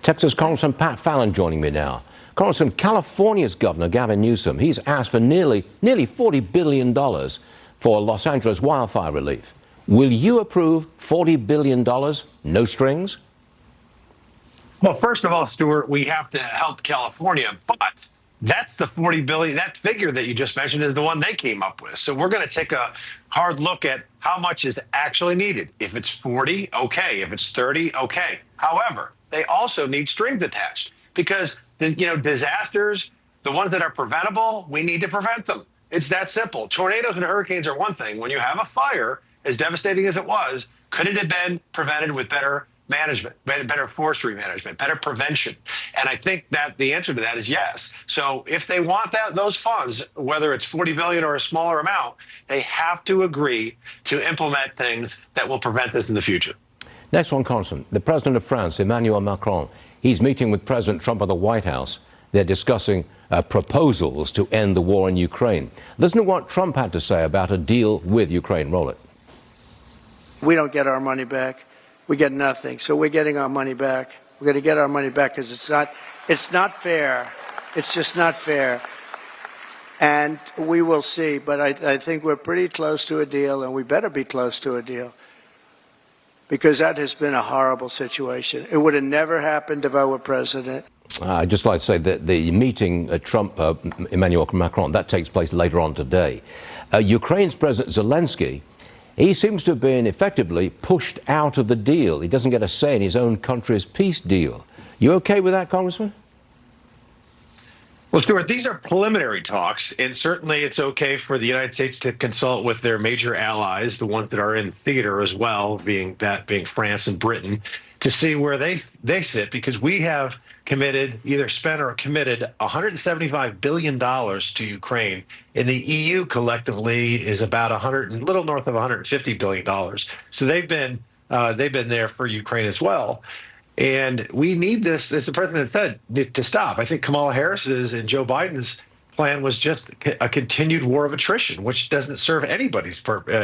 Texas Congressman Pat Fallon joining me now. Congressman, California's Governor Gavin Newsom, he's asked for nearly $40 billion for Los Angeles wildfire relief. Will you approve $40 billion, no strings? Well, first of all, Stuart, we have to help California, but that's the $40 billion. That figure that you just mentioned is the one they came up with. So we're going to take a hard look at how much is actually needed. If it's 40, okay. If it's 30, okay. However, they also need strings attached because disasters, the ones that are preventable, we need to prevent them. It's that simple. Tornadoes and hurricanes are one thing. When you have a fire, as devastating as it was, could it have been prevented with better management, better forestry management, better prevention? And I think that the answer to that is yes. So if they want those funds, whether it's 40 billion or a smaller amount, they have to agree to implement things that will prevent this in the future. Next one, Congressman. The president of France, Emmanuel Macron, he's meeting with President Trump at the White House. They're discussing proposals to end the war in Ukraine. Listen to what Trump had to say about a deal with Ukraine. Roll it. We don't get our money back. We get nothing. So we're getting our money back. We're going to get our money back because it's not fair. It's just not fair. And we will see. But I think we're pretty close to a deal, and we better be close to a deal because that has been a horrible situation. It would have never happened if I were president. I'd just like to say that the meeting at Emmanuel Macron, that takes place later on today. Ukraine's President Zelensky, he seems to have been effectively pushed out of the deal. He doesn't get a say in his own country's peace deal. You okay with that, Congressman? Well, Stuart, these are preliminary talks, and certainly it's okay for the United States to consult with their major allies, the ones that are in theater as well, being France and Britain, to see where they sit, because we have either spent or committed $175 billion to Ukraine, and the EU collectively is about a little north of $150 billion. So they've been there for Ukraine as well. And we need this, as the president said, to stop. I think Kamala Harris's and Joe Biden's plan was just a continued war of attrition, which doesn't serve anybody's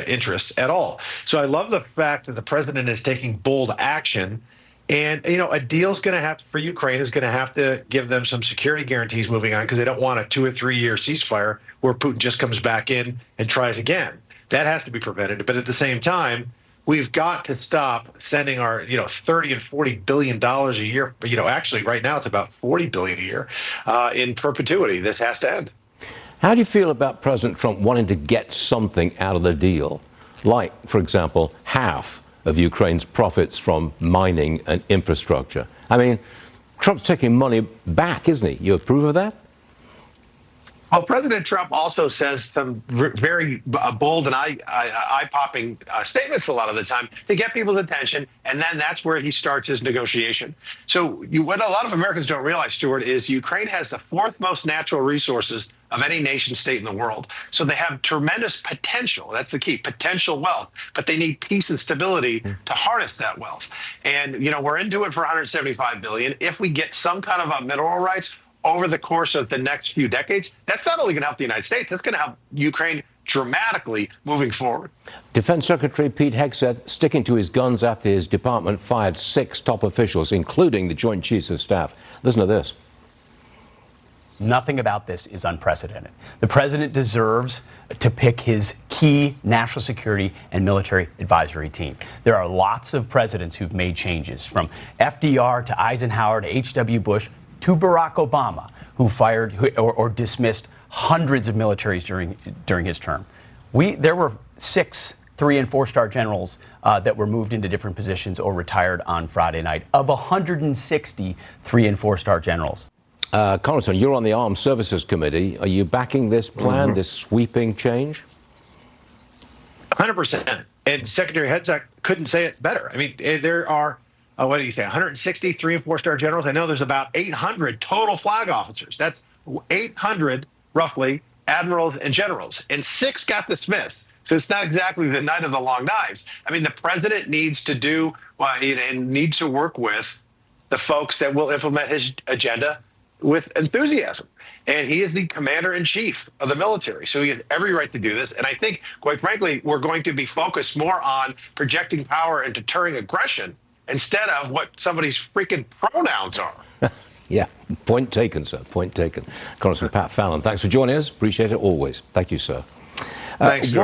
interests at all. So I love the fact that the president is taking bold action. And, a deal's going to have to, for Ukraine, is going to have to give them some security guarantees moving on because they don't want a 2 or 3 year ceasefire where Putin just comes back in and tries again. That has to be prevented. But at the same time, we've got to stop sending our, $30 and $40 billion a year. Actually, right now it's about $40 billion a year in perpetuity. This has to end. How do you feel about President Trump wanting to get something out of the deal? Like, for example, half of Ukraine's profits from mining and infrastructure. I mean, Trump's taking money back, isn't he? You approve of that? Well, President Trump also says some very bold and eye-popping statements a lot of the time to get people's attention, and then that's where he starts his negotiation. So what a lot of Americans don't realize, Stuart, is Ukraine has the 4th most natural resources of any nation state in the world. So they have tremendous potential. That's the key, potential wealth. But they need peace and stability to harness that wealth. And, we're into it for $175 billion. If we get some kind of mineral rights over the course of the next few decades, that's not only going to help the United States, that's going to help Ukraine dramatically moving forward. Defense Secretary Pete Hegseth sticking to his guns after his department fired 6 top officials, including the Joint Chiefs of Staff. Listen to this. Nothing about this is unprecedented. The president deserves to pick his key national security and military advisory team. There are lots of presidents who've made changes, from FDR to Eisenhower to H.W. Bush to Barack Obama, who fired or dismissed hundreds of militaries during his term. There were 6 3- and 4-star generals that were moved into different positions or retired on Friday night, of 160 3- and 4-star generals. Congressman, you're on the Armed Services Committee. Are you backing this plan, this sweeping change? 100%. And Secretary Hegseth couldn't say it better. I mean, there are, 160 3- and 4-star generals. I know there's about 800 total flag officers. That's 800, roughly, admirals and generals. And 6 got dismissed. So it's not exactly the night of the long knives. I mean, the president needs to do and needs to work with the folks that will implement his agenda with enthusiasm. And he is the commander-in-chief of the military, so he has every right to do this. And I think, quite frankly, we're going to be focused more on projecting power and deterring aggression instead of what somebody's freaking pronouns are. Yeah, point taken, sir. Point taken. Congressman Pat Fallon, thanks for joining us. Appreciate it always. Thank you, sir. Thanks, George.